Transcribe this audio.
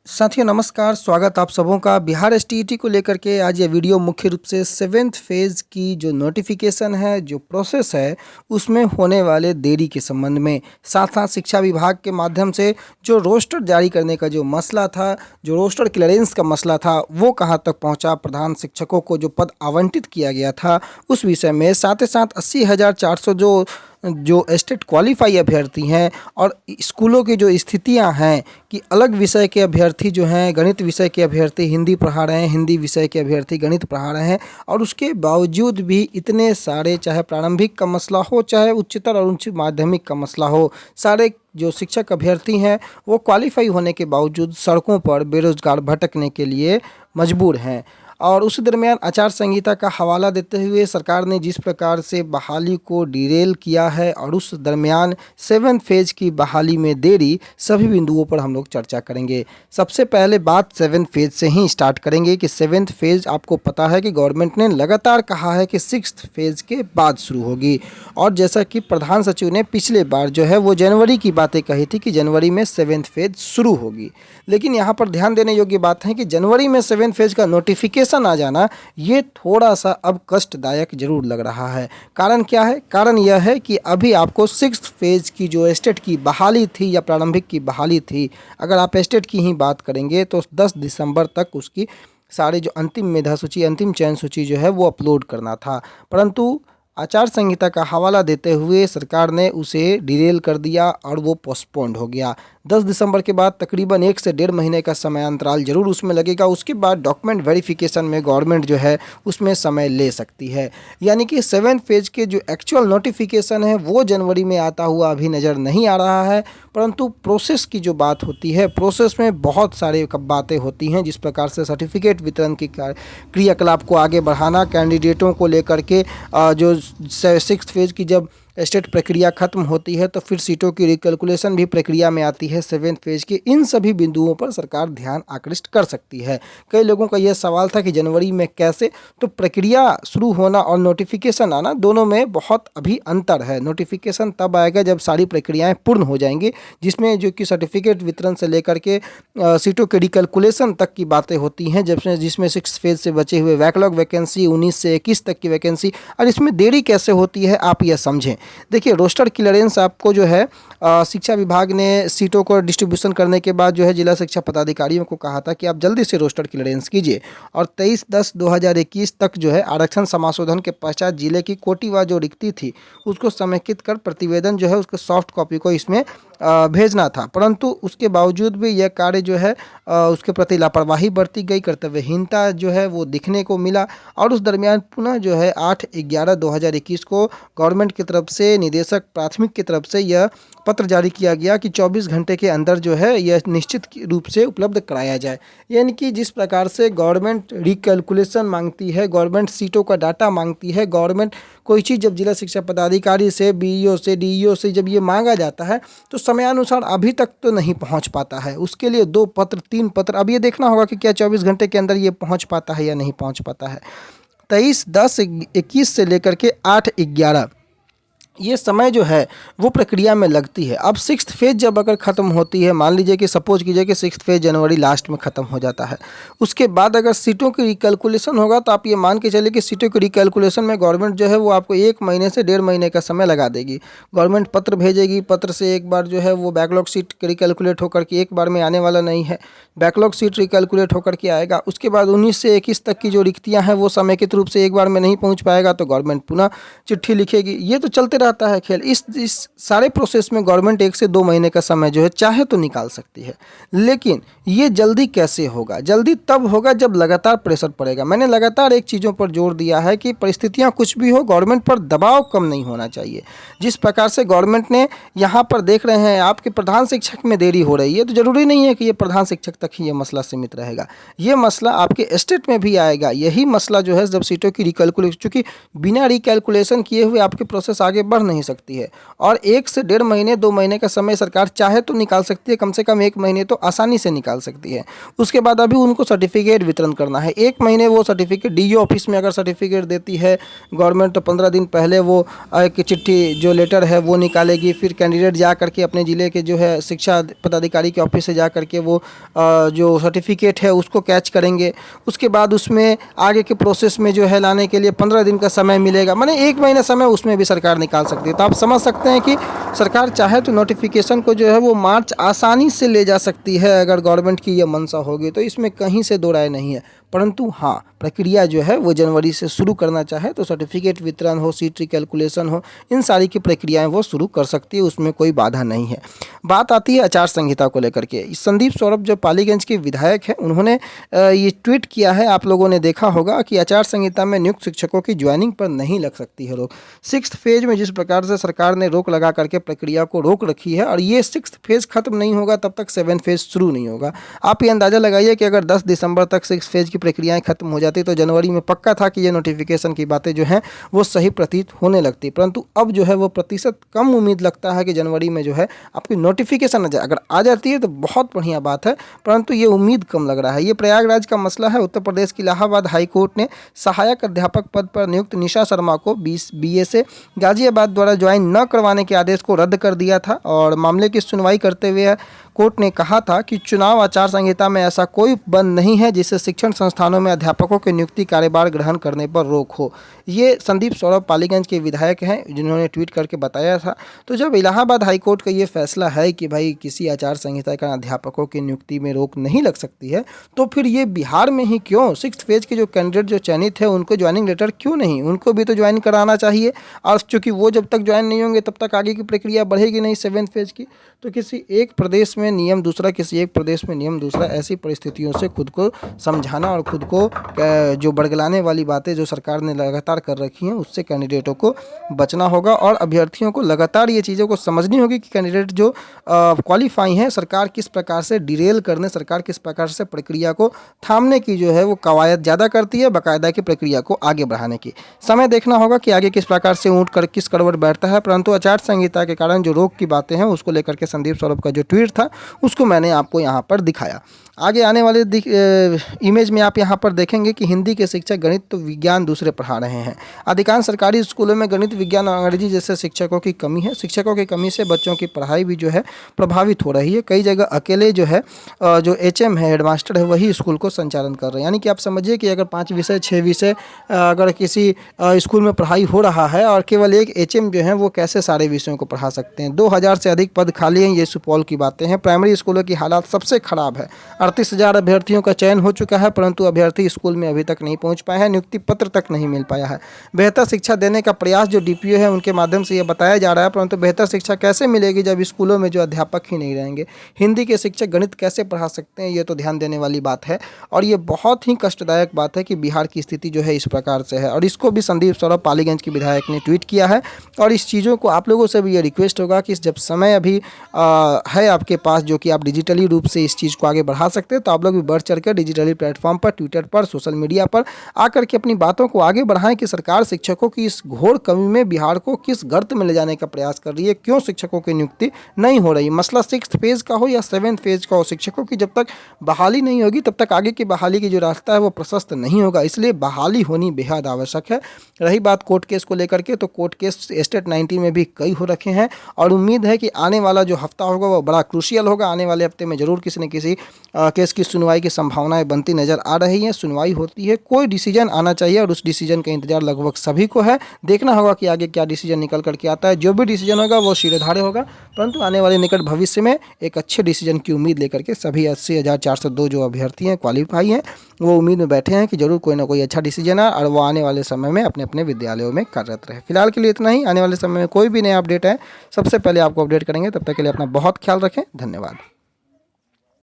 साथियों नमस्कार, स्वागत आप सबों का बिहार एसटीईटी को लेकर के। आज ये वीडियो मुख्य रूप से 7th फेज़ की जो नोटिफिकेशन है, जो प्रोसेस है, उसमें होने वाले देरी के संबंध में, साथ-साथ शिक्षा विभाग के माध्यम से जो रोस्टर जारी करने का जो मसला था, जो रोस्टर क्लियरेंस का मसला था, वो कहाँ तक पहुँचा, प्रधान शिक्षकों को जो पद आवंटित किया गया था, उस विषय में, साथ ही साथ 80,400 जो स्टेट क्वालीफाई अभ्यर्थी हैं और स्कूलों की जो स्थितियां हैं कि अलग विषय के अभ्यर्थी जो हैं, गणित विषय के अभ्यर्थी हिंदी पढ़ा रहे हैं, हिंदी विषय के अभ्यर्थी गणित पढ़ा रहे हैं, और उसके बावजूद भी इतने सारे, चाहे प्रारंभिक का मसला हो, चाहे उच्चतर और उच्च माध्यमिक का मसला हो, सारे जो शिक्षक अभ्यर्थी हैं वो क्वालीफाई होने के बावजूद सड़कों पर बेरोजगार भटकने के लिए मजबूर हैं। और उस दरमियान आचार संहिता का हवाला देते हुए सरकार ने जिस प्रकार से बहाली को डिरेल किया है, और उस दरमियान 7th फेज़ की बहाली में देरी, सभी बिंदुओं पर हम लोग चर्चा करेंगे। सबसे पहले बात 7th फेज़ से ही स्टार्ट करेंगे कि 7th फेज़ आपको पता है कि गवर्नमेंट ने लगातार कहा है कि 6th फेज़ के बाद शुरू होगी, और जैसा कि प्रधान सचिव ने पिछले बार जो है वो जनवरी की बातें कही थी कि जनवरी में 7th फेज़ शुरू होगी। लेकिन यहाँ पर ध्यान देने योग्य बात है कि जनवरी में 7th फेज़ का नोटिफिकेशन आ जाना, ये थोड़ा सा अब कष्टदायक जरूर लग रहा है। कारण क्या है? कारण यह है कि अभी आपको 6th फेज़ की जो स्टेट की बहाली थी या प्रारंभिक की बहाली थी, अगर आप स्टेट की ही बात करेंगे तो 10 दिसंबर तक उसकी सारी जो अंतिम मेधा सूची, अंतिम चयन सूची जो है वो अपलोड करना था, परंतु आचार संहिता का हवाला देते हुए सरकार ने उसे डिरेल कर दिया और वो पोस्टपोन्ड हो गया। 10 दिसंबर के बाद तकरीबन 1 से 1.5 महीने का समयांतराल जरूर उसमें लगेगा। उसके बाद डॉक्यूमेंट वेरिफिकेशन में गवर्नमेंट जो है उसमें समय ले सकती है। यानी कि 7th फेज़ के जो एक्चुअल नोटिफिकेशन है वो जनवरी में आता हुआ अभी नज़र नहीं आ रहा है, परंतु प्रोसेस की जो बात होती है, प्रोसेस में बहुत सारे बातें होती हैं, जिस प्रकार से सर्टिफिकेट वितरण की क्रियाकलाप को आगे बढ़ाना, कैंडिडेटों को लेकर के जो 6th फेज़ की जब स्टेट प्रक्रिया खत्म होती है तो फिर सीटों की रिकैलकुलेशन भी प्रक्रिया में आती है 7th फेज़ की। इन सभी बिंदुओं पर सरकार ध्यान आकृष्ट कर सकती है। कई लोगों का यह सवाल था कि जनवरी में कैसे, तो प्रक्रिया शुरू होना और नोटिफिकेशन आना, दोनों में बहुत अभी अंतर है। नोटिफिकेशन तब आएगा जब सारी प्रक्रियाएं पूर्ण हो जाएंगी, जिसमें जो कि सर्टिफिकेट वितरण से लेकर के सीटों के रिकैलकुलेशन तक की बातें होती हैं, जिसमें 6th फेज़ से बचे हुए बैकलॉग वैकेंसी 19 से 21 तक की वैकेंसी। और इसमें देरी कैसे होती है आप यह समझें। देखिए, रोस्टर क्लियरेंस आपको जो है शिक्षा विभाग ने सीटों को डिस्ट्रीब्यूशन करने के बाद जो है जिला शिक्षा पदाधिकारियों को कहा था कि आप जल्दी से रोस्टर क्लियरेंस कीजिए, और 23/10/2021 तक जो है आरक्षण समाशोधन के पश्चात जिले की कोटिवार जो रिक्ति थी उसको समेकित कर प्रतिवेदन जो है उसके सॉफ्ट कॉपी को इसमें भेजना था, परंतु उसके बावजूद भी यह कार्य जो है उसके प्रति लापरवाही बरती गई, कर्तव्यहीनता जो है वो दिखने को मिला। और उस दरमियान पुनः जो है 8/11/2021 को गवर्नमेंट की तरफ से, निदेशक प्राथमिक की तरफ से यह पत्र जारी किया गया कि 24 घंटे के अंदर जो है यह निश्चित रूप से उपलब्ध कराया जाए। यानी कि जिस प्रकार से गवर्नमेंट रिकैलकुलेशन मांगती है, गवर्नमेंट सीटों का डाटा मांगती है, गवर्नमेंट कोई चीज़ जब जिला शिक्षा पदाधिकारी से, बीईओ से, डीईओ से जब ये मांगा जाता है तो समयानुसार अभी तक तो नहीं पहुंच पाता है। उसके लिए 2 पत्र 3 पत्र, अब ये देखना होगा कि क्या 24 घंटे के अंदर ये पहुंच पाता है या नहीं पहुंच पाता है। 23/10/21 से लेकर के 8/11 ये समय जो है वो प्रक्रिया में लगती है। अब 6th फेज़ जब अगर ख़त्म होती है, मान लीजिए कि सपोज कीजिए कि 6th फेज़ जनवरी लास्ट में ख़त्म हो जाता है, उसके बाद अगर सीटों की रिकैलकुलेशन होगा तो आप ये मान के चलिए कि सीटों की रिकैलकुलेशन में गवर्नमेंट जो है वो आपको 1 महीने से 1.5 महीने का समय लगा देगी। गवर्नमेंट पत्र भेजेगी, पत्र से एक बार जो है वो बैकलॉग सीट रिकैलकुलेट होकर के एक बार में आने वाला नहीं है, बैकलॉग सीट रिकैलकुलेट होकर के आएगा। उसके बाद 19 से 21 तक की जो रिक्तियाँ हैं वो समेकित रूप से एक बार में नहीं पहुँच पाएगा तो गवर्नमेंट पुनः चिट्ठी लिखेगी। ये तो चलते रहता है खेल। इस सारे प्रोसेस में गवर्नमेंट 1 से 2 महीने का समय जो है चाहे तो निकाल सकती है, लेकिन ये जल्दी कैसे होगा? जल्दी तब होगा जब लगातार प्रेशर पड़ेगा। मैंने लगातार एक चीज़ों पर जोर दिया है कि परिस्थितियां कुछ भी हो, गवर्नमेंट पर दबाव कम नहीं होना चाहिए। जिस प्रकार से गवर्नमेंट ने यहाँ पर देख रहे हैं आपके प्रधान शिक्षक में देरी हो रही है, तो जरूरी नहीं है कि ये प्रधान शिक्षक तक ही ये मसला सीमित रहेगा, ये मसला आपके स्टेट में भी आएगा। यही मसला जो है जब सीटों की रिकैलकुलेशन, चूँकि बिना रिकैलकुलेशन किए हुए आपके प्रोसेस आगे बढ़ नहीं सकती है। और 1 से 1.5 महीने 2 महीने का समय सरकार चाहे तो निकाल सकती है, कम से कम 1 महीने तो आसानी से निकाल सकती है। उसके बाद अभी उनको सर्टिफिकेट वितरण करना है। 1 महीने वो सर्टिफिकेट डीईओ ऑफिस में अगर सर्टिफिकेट देती है गवर्नमेंट, तो 15 दिन पहले वो एक चिट्ठी जो लेटर है वो निकालेगी। फिर कैंडिडेट जा करके अपने ज़िले के जो है शिक्षा पदाधिकारी के ऑफिस से जा करके वो जो सर्टिफिकेट है उसको कैच करेंगे। उसके बाद उसमें आगे के प्रोसेस में जो है लाने के लिए 15 दिन का समय मिलेगा, माने 1 महीना समय उसमें भी सरकार निकाल सकती है। तो आप समझ सकते हैं कि सरकार चाहे तो नोटिफिकेशन को जो है वो मार्च आसानी से ले जा सकती है, अगर गवर्नमेंट की ये मंशा होगी तो इसमें कहीं से दो राय नहीं है। परंतु हाँ, प्रक्रिया जो है वो जनवरी से शुरू करना चाहे तो सर्टिफिकेट वितरण हो, सीट कैलकुलेशन हो, इन सारी की प्रक्रियाएं वो शुरू कर सकती है, उसमें कोई बाधा नहीं है। बात आती है आचार संहिता को लेकर के। संदीप सौरभ जो पालीगंज के विधायक हैं, उन्होंने ये ट्वीट किया है, आप लोगों ने देखा होगा कि आचार संहिता में नियुक्त शिक्षकों की ज्वाइनिंग पर नहीं लग सकती है रोक। 6th फेज में जिस प्रकार से सरकार ने रोक लगा करके प्रक्रिया को रोक रखी है, और ये 6th फेज खत्म नहीं होगा तब तक 7th फेज शुरू नहीं होगा। आप ये अंदाज़ा लगाइए कि अगर 10 दिसंबर तक 6th फेज की प्रक्रियाएं खत्म हो जाती तो जनवरी में पक्का था कि ये नोटिफिकेशन की बातें जो हैं वो सही प्रतीत होने लगती। परंतु अब जो है वो प्रतिशत कम उम्मीद लगता है कि जनवरी में जो है आपकी नोटिफिकेशन अगर आ जाती है तो बहुत बढ़िया बात है, परंतु ये उम्मीद कम लग रहा है। ये प्रयागराज का मसला है। उत्तर प्रदेश की इलाहाबाद हाई कोर्ट ने सहायक अध्यापक पद पर नियुक्त निशा शर्मा को बीए से गाजियाबाद द्वारा ज्वाइन न करवाने के आदेश को रद्द कर दिया था। और मामले की सुनवाई करते हुए कोर्ट ने कहा था कि चुनाव आचार संहिता में ऐसा कोई बंद नहीं है जिससे शिक्षण संस्थानों में अध्यापकों की नियुक्ति कार्यभार ग्रहण करने पर रोक हो। ये संदीप सौरभ पालीगंज के विधायक हैं जिन्होंने ट्वीट करके बताया था। तो जब इलाहाबाद हाई कोर्ट का ये फैसला है कि भाई किसी आचार संहिता का अध्यापकों की नियुक्ति में रोक नहीं लग सकती है, तो फिर ये बिहार में ही क्यों 6th फेज के जो कैंडिडेट जो चयनित है उनको ज्वाइनिंग लेटर क्यों नहीं, उनको भी तो ज्वाइन कराना चाहिए। और चूँकि वो जब तक ज्वाइन नहीं होंगे तब तक आगे की प्रक्रिया बढ़ेगी नहीं 7th फेज की। तो किसी एक प्रदेश में नियम दूसरा, किसी एक प्रदेश में नियम दूसरा, ऐसी परिस्थितियों से खुद को समझाना और खुद को जो बड़गलाने वाली बातें जो सरकार ने लगातार कर रखी हैं उससे कैंडिडेटों को बचना होगा। और अभ्यर्थियों को लगातार ये चीज़ों को समझनी होगी कि कैंडिडेट जो क्वालिफाई हैं, सरकार किस प्रकार से डिरेल करने, सरकार किस प्रकार से प्रक्रिया को थामने की जो है वो कवायद ज़्यादा करती है, बाकायदा की प्रक्रिया को आगे बढ़ाने की। समय देखना होगा कि आगे किस प्रकार से ऊँट कर किस करवट बैठता है। परंतु आचार संहिता के कारण जो रोक की बातें हैं उसको लेकर के संदीप सौरभ का जो ट्वीट था उसको मैंने आपको यहाँ पर दिखाया। आगे आने वाले इमेज में आप यहाँ पर देखेंगे कि हिंदी के शिक्षक गणित तो विज्ञान दूसरे पढ़ा रहे हैं। अधिकांश सरकारी स्कूलों में गणित, विज्ञान और अंग्रेजी जैसे शिक्षकों की कमी है। शिक्षकों की कमी से बच्चों की पढ़ाई भी जो है प्रभावित हो रही है। कई जगह अकेले जो है जो HM है, हेडमास्टर है, वही स्कूल को संचालन कर रहे हैं। यानी कि आप समझिए कि अगर 5 विषय 6 विषय अगर किसी स्कूल में पढ़ाई हो रहा है और केवल एक HM जो है वो कैसे सारे विषयों को पढ़ा सकते हैं। 2000 से अधिक पद खाली हैं, ये सुपौल की बातें हैं। प्राइमरी स्कूलों की हालात सबसे खराब है। 38,000 अभ्यर्थियों का चयन हो चुका है, परंतु अभ्यर्थी स्कूल में अभी तक नहीं पहुंच पाए हैं, नियुक्ति पत्र तक नहीं मिल पाया है। बेहतर शिक्षा देने का प्रयास जो DPO है उनके माध्यम से ये बताया जा रहा है, परंतु बेहतर शिक्षा कैसे मिलेगी जब स्कूलों में जो अध्यापक ही नहीं रहेंगे। हिंदी के शिक्षक गणित कैसे पढ़ा सकते हैं, ये तो ध्यान देने वाली बात है। और ये बहुत ही कष्टदायक बात है कि बिहार की स्थिति जो है इस प्रकार से है। और इसको भी संदीप सौरभ पालीगंज के विधायक ने ट्वीट किया है। और इस चीज़ों को आप लोगों से भी ये रिक्वेस्ट होगा कि जब समय अभी है आपके पास जो कि आप डिजिटली रूप से इस चीज़ को आगे बढ़ा सकते हैं, तो आप लोग भी बढ़ चढ़ कर डिजिटली प्लेटफॉर्म पर, ट्विटर पर, सोशल मीडिया पर आकर के अपनी बातों को आगे बढ़ाएं कि सरकार शिक्षकों की इस घोर कमी में बिहार को किस गर्त में ले जाने का प्रयास कर रही है, क्यों शिक्षकों की नियुक्ति नहीं हो रही। मसला 6th फेज का हो या 7th फेज का हो, शिक्षकों की जब तक बहाली नहीं होगी तब तक आगे की बहाली की जो रास्ता है वो प्रशस्त नहीं होगा। इसलिए बहाली होनी बेहद आवश्यक है। रही बात कोर्ट केस को लेकर के, तो कोर्ट केस स्टेट 90 में भी कई हो रखे हैं और उम्मीद है कि आने वाला जो हफ्ता होगा वो बड़ा क्रूशियल होगा। आने वाले हफ्ते में जरूर किसी न किसी केस की सुनवाई की संभावनाएं बनती नजर आ रही हैं। सुनवाई होती है, कोई डिसीजन आना चाहिए और उस डिसीजन का इंतजार लगभग सभी को है। देखना होगा कि आगे क्या डिसीजन निकल करके आता है। जो भी डिसीजन होगा वो शिरोधार्य होगा, परंतु आने वाले निकट भविष्य में एक अच्छे डिसीजन की उम्मीद लेकर के सभी 80,402 जो अभ्यर्थी हैं, क्वालिफाई हैं, वो उम्मीद में बैठे हैं कि जरूर कोई ना कोई अच्छा डिसीजन आए और वो आने वाले समय में अपने अपने विद्यालयों में कार्यरत रहे। फिलहाल के लिए इतना ही। आने वाले समय में कोई भी नया अपडेट है सबसे पहले आपको अपडेट करेंगे। तब तक के लिए अपना बहुत ख्याल रखें। धन्यवाद।